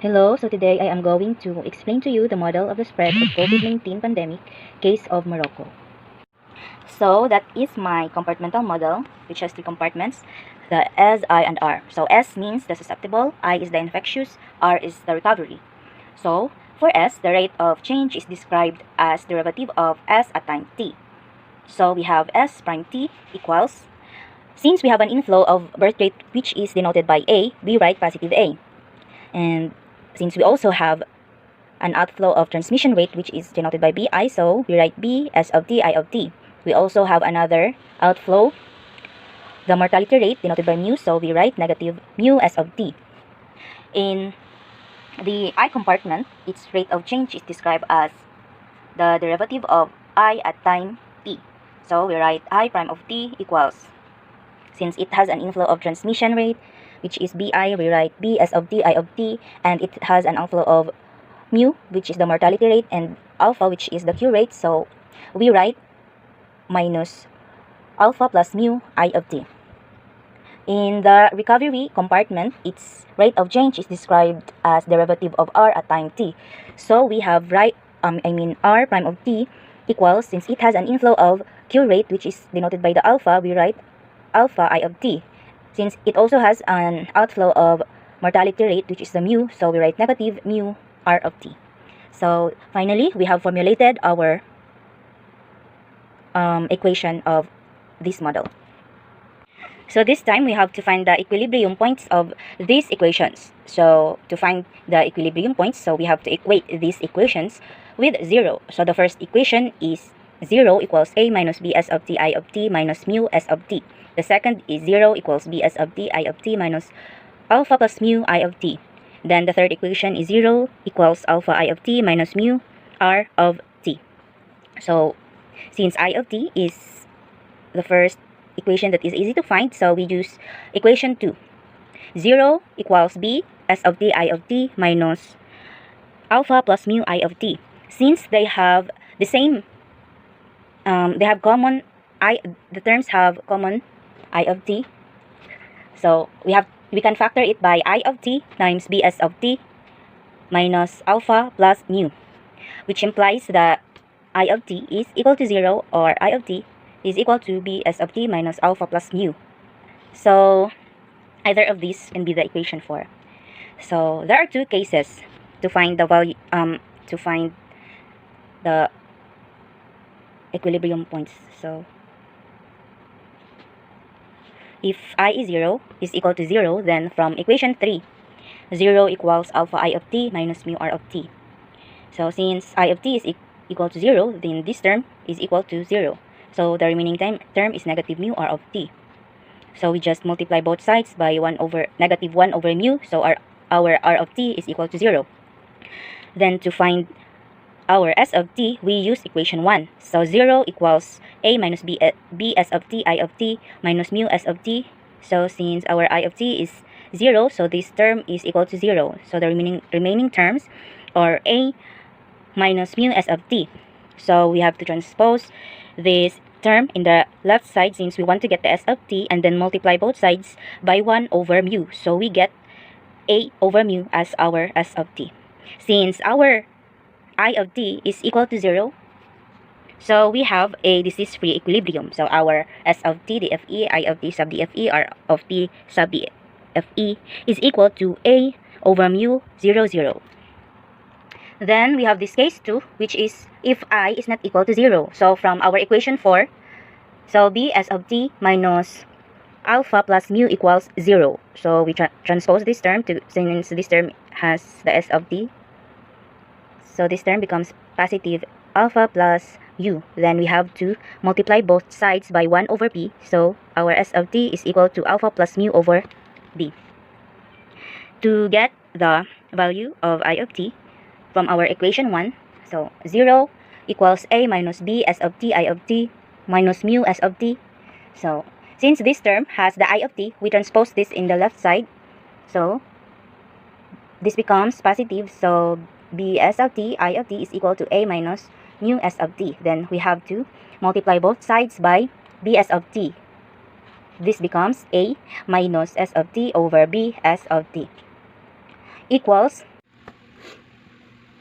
Hello, so today I am going to explain to you the model of the spread of COVID-19 pandemic case of Morocco. So that is my compartmental model, which has three compartments, the S, I, and R. So S means the susceptible, I is the infectious, R is the recovery. So for S, the rate of change is described as derivative of S at time t. So we have S prime t equals, since we have an inflow of birth rate which is denoted by A, we write positive A. And since we also have an outflow of transmission rate which is denoted by BI, so we write B S of t, I of t. We also have another outflow, the mortality rate denoted by mu, so we write negative mu S of t. In the I compartment, its rate of change is described as the derivative of I at time t. So we write I prime of t equals, since it has an inflow of transmission rate which is BI, we write B S of t, I of t, and it has an outflow of mu, which is the mortality rate, and alpha, which is the cure rate, so we write minus alpha plus mu I of t. In the recovery compartment, its rate of change is described as derivative of R at time t. So we have R prime of t equals, since it has an inflow of cure rate which is denoted by the alpha, we write alpha I of t. Since it also has an outflow of mortality rate which is the mu, so we write negative mu R of t. So finally, we have formulated our equation of this model. So this time, we have to find the equilibrium points of these equations. So to find the equilibrium points, so we have to equate these equations with 0. So the first equation is 0 equals A minus B S of t I of t minus mu S of t. The second is 0 equals B S of t I of t minus alpha plus mu I of t. Then the third equation is 0 equals alpha I of t minus mu R of t. So since I of t is the first equation that is easy to find, so we use equation 2. 0 equals B S of t I of t minus alpha plus mu I of t. Since they have the same, they have common the terms have common I of t, so we can factor it by I of t times BS of t minus alpha plus mu, which implies that I of t is equal to 0, or I of t is equal to BS of t minus alpha plus mu. So either of these can be the equation 4. So there are two cases to find the value, to find the equilibrium points. So if I is 0 is equal to 0, then from equation 3, 0 equals alpha I of t minus mu R of t. So since I of t is equal to 0, then this term is equal to 0. So the remaining term is negative mu R of t. So we just multiply both sides by negative 1 over mu. So our R of t is equal to 0. Then to find our S of t, we use equation 1. So 0 equals A minus B S of t I of t minus mu S of t. So since our I of t is 0, so this term is equal to 0. So the remaining terms are A minus mu S of t. So we have to transpose this term in the left side, since we want to get the S of t, and then multiply both sides by 1 over mu. So we get A over mu as our S of t. Since our I of t is equal to 0, so we have a disease-free equilibrium. So our S of t dFE, I of t sub dFE, R of t sub dFE is equal to A over mu 0, 0. Then we have this case 2, which is if I is not equal to 0. So from our equation 4, so B S of t minus alpha plus mu equals 0. So we transpose this term, since this term has the S of t. So this term becomes positive alpha plus u. Then we have to multiply both sides by 1 over b. So our S of t is equal to alpha plus mu over b. To get the value of I of t from our equation 1, so 0 equals A minus B S of t I of t minus mu S of t. So since this term has the I of t, we transpose this in the left side. So this becomes positive. So B S of t I of t is equal to A minus mu S of t. Then we have to multiply both sides by B S of t. This becomes A minus S of t over B S of t equals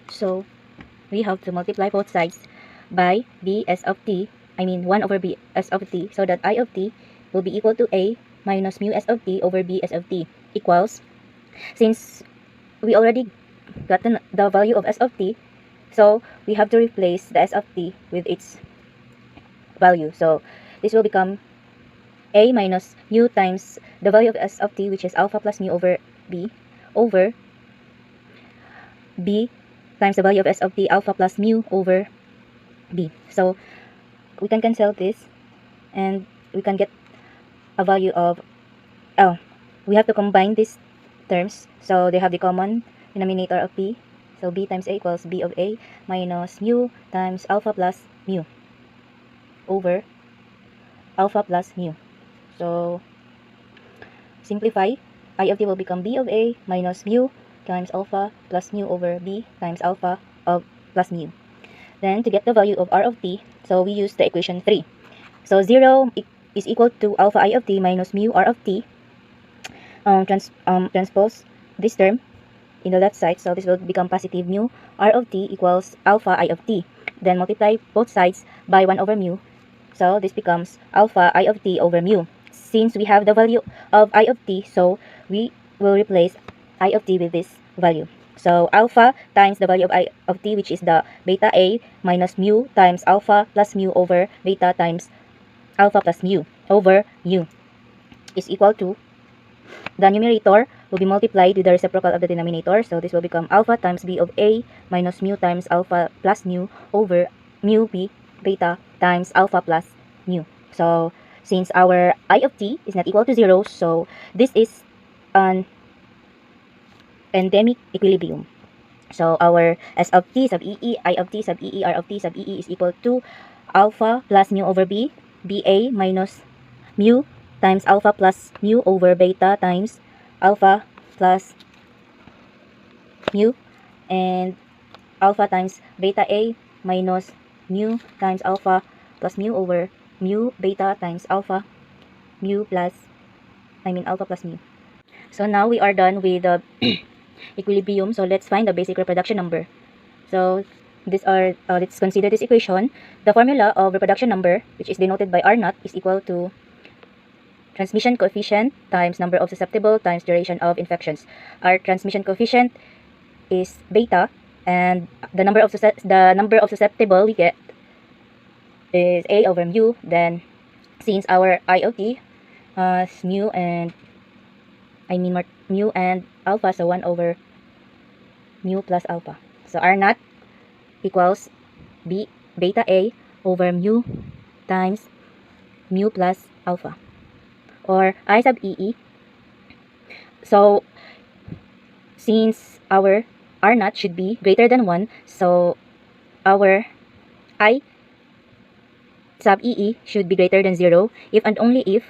So we have to multiply both sides by bs of t, 1 over bs of t, so that I of t will be equal to a minus mu s of t over bs of t equals, since we already got the value of s of t, so we have to replace the s of t with its value. So this will become a minus mu times the value of s of t, which is alpha plus mu over b, over b times the value of s of t, alpha plus mu over b. So we can cancel this and we can get a value of, we have to combine these terms so they have the common denominator of b. So b times a equals b of a minus mu times alpha plus mu over alpha plus mu. So simplify, I of t will become b of a minus mu times alpha plus mu over b times alpha of plus mu. Then to get the value of r of t, so we use the equation 3. So 0 is equal to alpha I of t minus mu r of t. Transpose this term in the left side, so this will become positive mu r of t equals alpha I of t. Then multiply both sides by 1 over mu, so this becomes alpha I of t over mu. Since we have the value of I of t, so we will replace I of t with this value. So alpha times the value of I of t, which is the beta a, minus mu times alpha plus mu over beta times alpha plus mu over mu is equal to, the numerator will be multiplied with the reciprocal of the denominator. So this will become alpha times b of a minus mu times alpha plus mu over mu b beta times alpha plus mu. So since our I of t is not equal to 0, so this is an endemic equilibrium. So our S of t sub EE, I of t sub EE, R of t sub EE is equal to alpha plus mu over b, BA minus mu times alpha plus mu over beta times alpha plus mu, and alpha times beta A minus mu times alpha plus mu over mu beta times alpha mu plus, alpha plus mu. So now we are done with the equilibrium. So let's find the basic reproduction number. So let's consider this equation. The formula of reproduction number, which is denoted by R naught, is equal to transmission coefficient times number of susceptible times duration of infections. Our transmission coefficient is beta, and the number of susceptible we get is A over mu. Then since our I of t has mu and mu and alpha, so 1 over mu plus alpha. So R naught equals beta A over mu times mu plus alpha, or I sub EE. So since our R naught should be greater than 1, so our I sub EE should be greater than 0 if and only if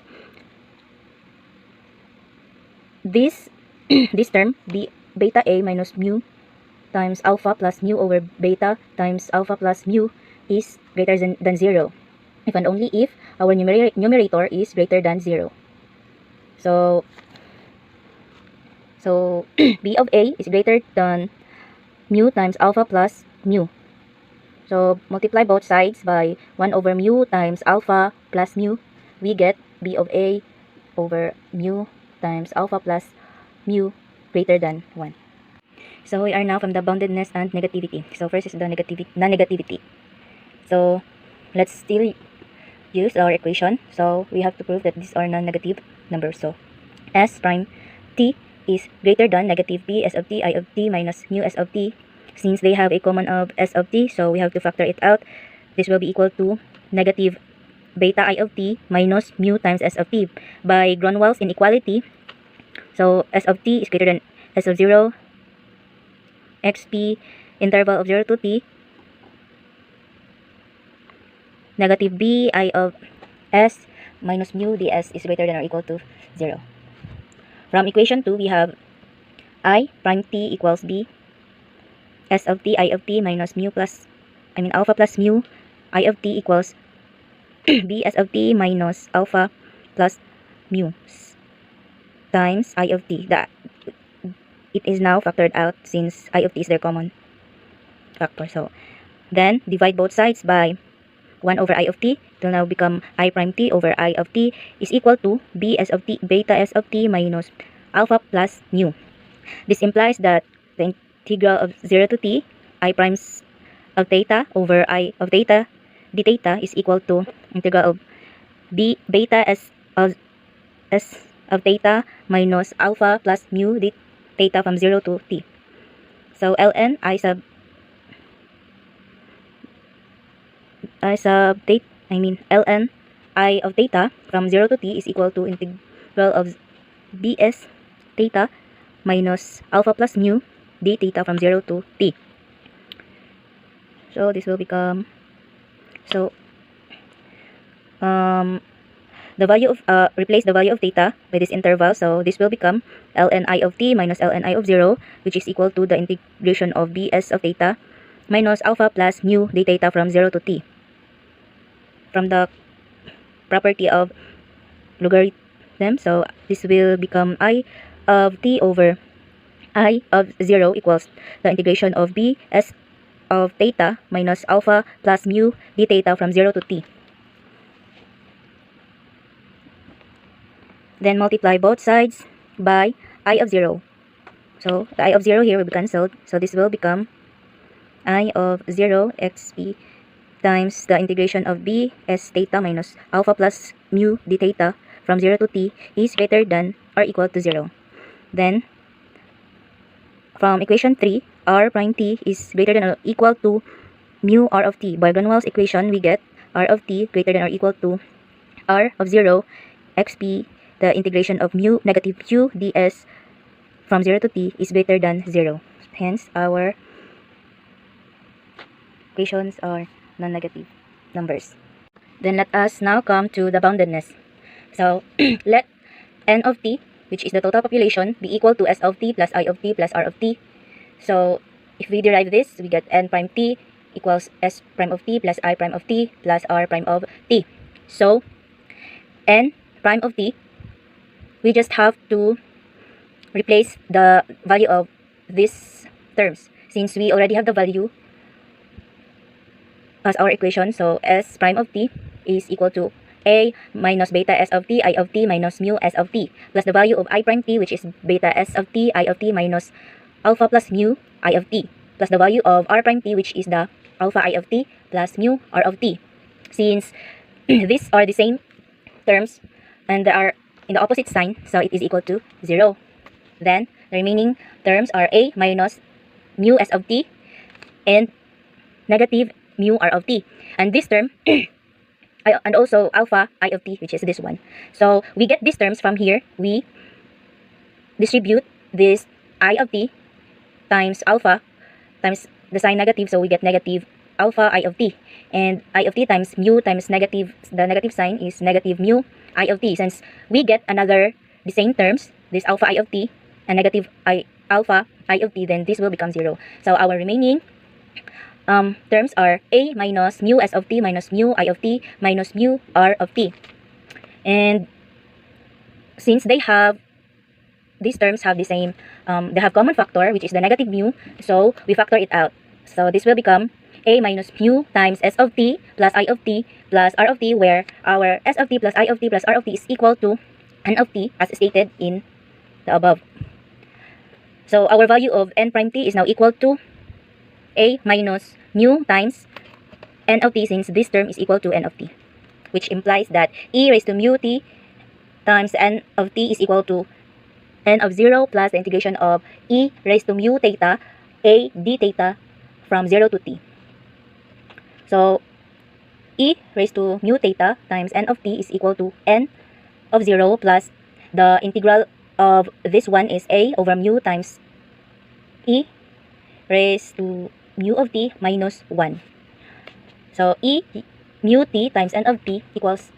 this this term, beta A minus mu times alpha plus mu over beta times alpha plus mu, is greater than 0. If and only if our numerator is greater than 0. So B of A is greater than mu times alpha plus mu. So multiply both sides by 1 over mu times alpha plus mu. We get B of A over mu times alpha plus mu greater than 1. So we are now from the boundedness and negativity. So first is the non-negativity. So let's still use our equation. So we have to prove that these are non-negative numbers. So S prime t is greater than negative b s of t I of t minus mu s of t. Since they have a common of s of t, so we have to factor it out. This will be equal to negative beta I of t minus mu times s of t. By Grunwald's inequality, so s of t is greater than s of 0, xp interval of 0 to t, negative b I of s minus mu ds is greater than or equal to 0. From equation 2, we have I prime t equals b s of t I of t minus mu plus, alpha plus mu I of t equals b s of t minus alpha plus mu times I of t. It is now factored out since I of t is their common. factor. So then divide both sides by 1 over I of t. It will now become I prime t over I of t is equal to b s of t beta s of t minus alpha plus mu. This implies that the integral of 0 to t I primes of theta over I of theta d theta is equal to integral of b beta s of theta minus alpha plus mu d theta from 0 to t. So ln I sub ln I of theta from 0 to t is equal to integral of bs theta minus alpha plus mu d theta from 0 to t. So this will become, the value of replace the value of theta by this interval, so this will become ln I of t minus ln I of 0, which is equal to the integration of bs of theta minus alpha plus mu d theta from 0 to t. From the property of logarithm, so this will become I of t over I of 0 equals the integration of bs of theta minus alpha plus mu d theta from 0 to t. Then multiply both sides by I of 0. So the I of 0 here will be cancelled. So this will become I of 0 xp times the integration of b s theta minus alpha plus mu d theta from 0 to t is greater than or equal to 0. Then from equation 3, r prime t is greater than or equal to mu r of t. By Gronwall's equation, we get r of t greater than or equal to r of 0 xp, the integration of mu negative q ds from 0 to t is greater than 0. Hence, our equations are non-negative numbers. Then let us now come to the boundedness. So let n of t, which is the total population, be equal to s of t plus I of t plus r of t. So if we derive this, we get n prime t equals s prime of t plus I prime of t plus r prime of t. So n prime of t, we just have to replace the value of these terms since we already have the value as our equation. So s prime of t is equal to a minus beta s of t I of t minus mu s of t plus the value of I prime t, which is beta s of t I of t minus alpha plus mu I of t plus the value of r prime t, which is the alpha I of t plus mu r of t. Since these are the same terms and they are in the opposite sign, so it is equal to 0. Then the remaining terms are a minus mu s of t and negative mu r of t, and this term and also alpha I of t, which is this one. So we get these terms from here. We distribute this I of t times alpha times the sign negative, so we get negative alpha I of t, and I of t times mu times negative, the negative sign is negative mu I of t. Since we get another the same terms, this alpha I of t and negative alpha I of t, then this will become 0. So our remaining terms are a minus mu s of t minus mu I of t minus mu r of t. And since these terms have the same, they have common factor, which is the negative mu, so we factor it out. So this will become a minus mu times s of t plus I of t plus r of t, where our s of t plus I of t plus r of t is equal to n of t as stated in the above. So our value of n prime t is now equal to a minus mu times n of t, since this term is equal to n of t, which implies that e raised to mu t times n of t is equal to n of 0 plus the integration of e raised to mu theta a d theta from 0 to t. So e raised to mu theta times n of t is equal to n of 0 plus the integral of this one is a over mu times e raised to mu of t minus 1. So e mu t times n of t equals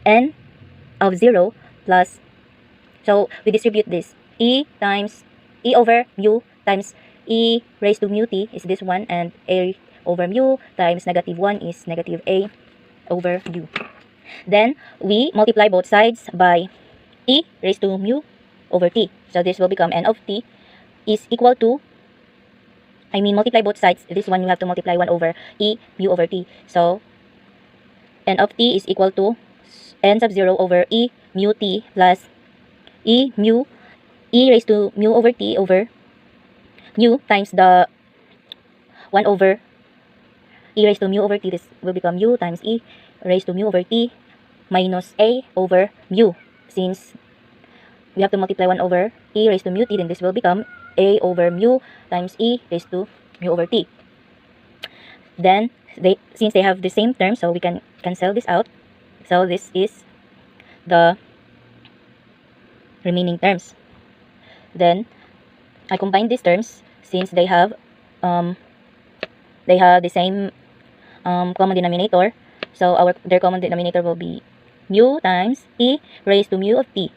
n of 0 plus, so we distribute this, e times e over mu times e raised to mu t is this one, and a over mu times negative 1 is negative a over u. Then we multiply both sides by e raised to mu over t. So this will become n of t is equal to I mean multiply both sides. This one you have to multiply 1 over e mu over t. So n of t is equal to n sub 0 over e mu t plus e raised to mu over t over mu times the 1 over e raised to mu over t. This will become u times e raised to mu over t minus a over mu. Since we have to multiply 1 over e raised to mu t, then this will become a over mu times e raised to mu over t. Then, since they have the same term, so we can cancel this out. So this is the remaining terms. Then, I combine these terms since they have the same common denominator. So their common denominator will be mu times e raised to mu of t.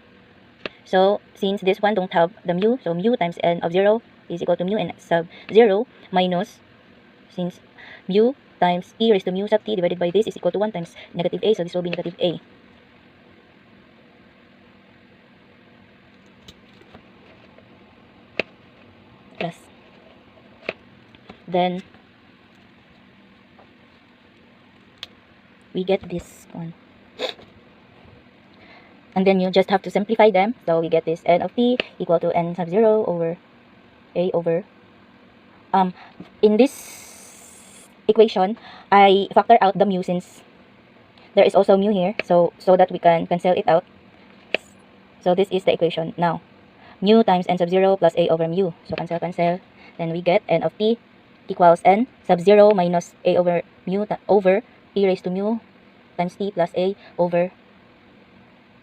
So since this one don't have the mu, so mu times n of 0 is equal to mu n sub 0 minus, since mu times e raised to mu sub t divided by this is equal to 1 times negative a, so this will be negative a. Plus. Then we get this one. And then you just have to simplify them. So we get this n of t equal to n sub 0 over a over. In this equation, I factor out the mu since there is also mu here. So that we can cancel it out. So this is the equation now. Mu times n sub 0 plus a over mu. So cancel. Then we get n of t equals n sub 0 minus a over mu over e raised to mu times t plus a over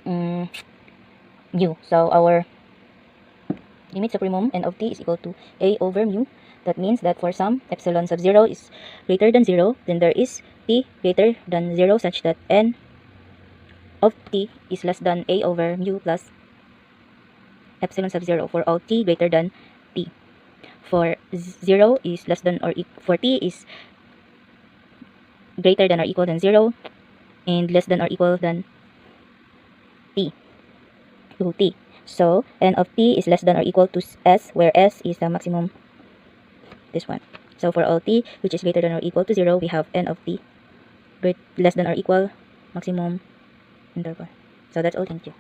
mu. So our limit supremum n of t is equal to a over mu. That means that for some epsilon sub 0 is greater than 0, then there is t greater than 0 such that n of t is less than a over mu plus epsilon sub 0 for all t greater than t. For 0 is less than or for t is greater than or equal than 0 and less than or equal than t to t. So n of t is less than or equal to s, where s is the maximum, this one. So for all t which is greater than or equal to 0, we have n of t less than or equal maximum interval. So that's all. Thank you.